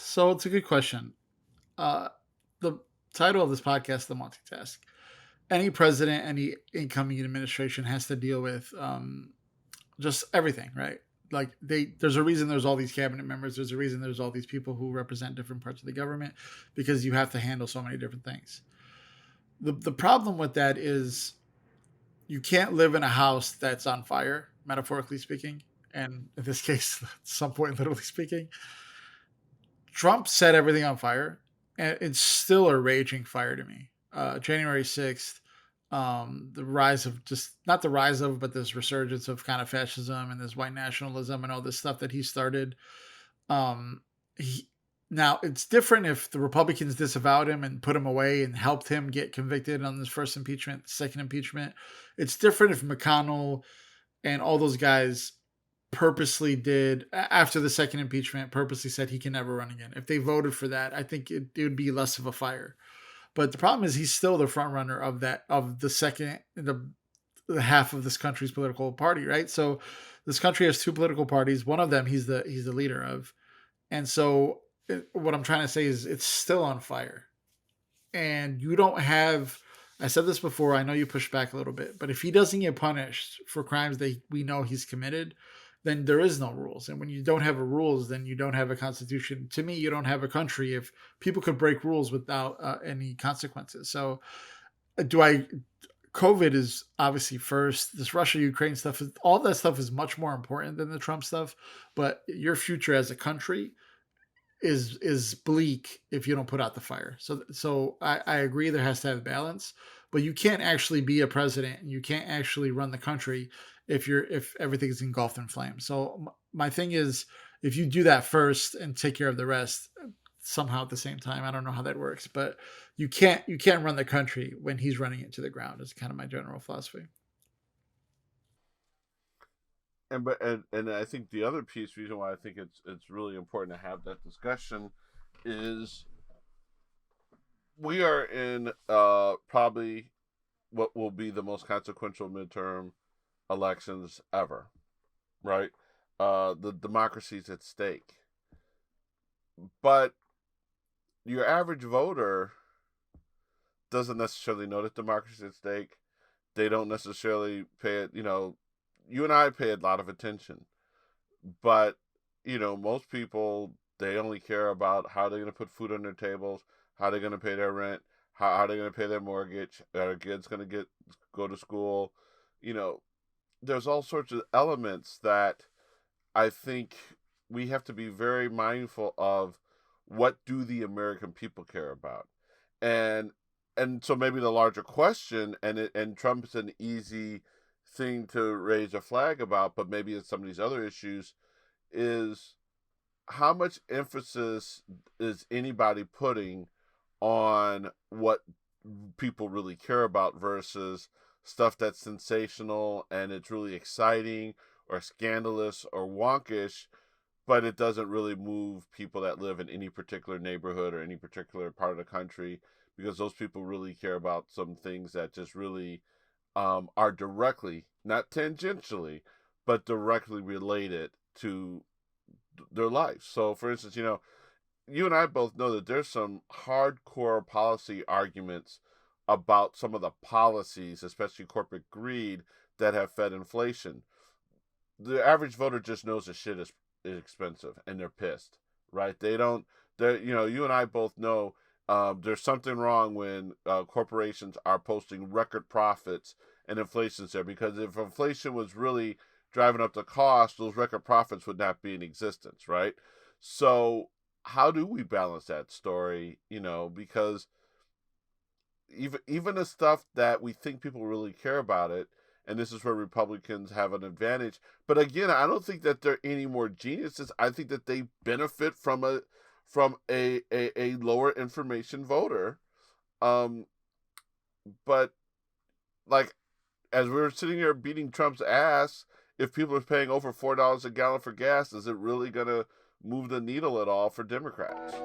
So it's a good question. Uh, the title of this podcast, the Multitask. Any president, any incoming administration has to deal with just everything, right? Like there's a reason there's all these cabinet members. There's a reason there's all these people who represent different parts of the government because you have to handle so many different things. The problem with that is you can't live in a house that's on fire, metaphorically speaking, and in this case, at some point, literally speaking. Trump set everything on fire, and it's still a raging fire to me. January 6th, the rise of just not the rise of, but this resurgence of kind of fascism and this white nationalism and all this stuff that he started. Um, he, Now, it's different if the Republicans disavowed him and put him away and helped him get convicted on his first impeachment, second impeachment. It's different if McConnell and all those guys purposely did after the second impeachment purposely said he can never run again. If they voted for that, I think it would be less of a fire. But the problem is he's still the front runner of the second the half of this country's political party, right? So this country has two political parties. One of them he's the leader of, and so what I'm trying to say is it's still on fire, and you don't have. I said this before. I know you push back a little bit, but if he doesn't get punished for crimes that we know he's committed, then there is no rules. And when you don't have a rules, then you don't have a constitution. To me, you don't have a country if people could break rules without any consequences. So, do I? COVID is obviously first. This Russia Ukraine stuff, all that stuff is much more important than the Trump stuff. But your future as a country is bleak if you don't put out the fire. So I agree there has to have balance, but you can't actually be a president and you can't actually run the country if everything is engulfed in flames. So my thing is if you do that first and take care of the rest somehow at the same time, I don't know how that works, but you can't run the country when he's running it to the ground. Is kind of my general philosophy. And I think the other piece, reason why I think it's really important to have that discussion, is we are in probably what will be the most consequential midterm elections ever, right? The democracy's at stake, but your average voter doesn't necessarily know that democracy's at stake. They don't necessarily pay it. You and I pay a lot of attention, but most people, they only care about how they're going to put food on their tables, how they're going to pay their rent, how they're going to pay their mortgage, are their kids going to go to school. You know, there's all sorts of elements that I think we have to be very mindful of. What do the American people care about? And so maybe the larger question, and Trump's an easy thing to raise a flag about, but maybe it's some of these other issues, is how much emphasis is anybody putting on what people really care about versus stuff that's sensational and it's really exciting or scandalous or wonkish, but it doesn't really move people that live in any particular neighborhood or any particular part of the country, because those people really care about some things that just really are directly, not tangentially, but directly related to their life. So, for instance, you and I both know that there's some hardcore policy arguments about some of the policies, especially corporate greed, that have fed inflation. The average voter just knows the shit is expensive and they're pissed, right? They don't, you and I both know there's something wrong when corporations are posting record profits and inflation's there, because if inflation was really driving up the cost, those record profits would not be in existence, right? So how do we balance that story? Because even the stuff that we think people really care about it, and this is where Republicans have an advantage. But again, I don't think that they're any more geniuses. I think that they benefit from a lower information voter. Um, but like, as we were sitting here beating Trump's ass, if people are paying over $4 a gallon for gas, is it really gonna move the needle at all for Democrats?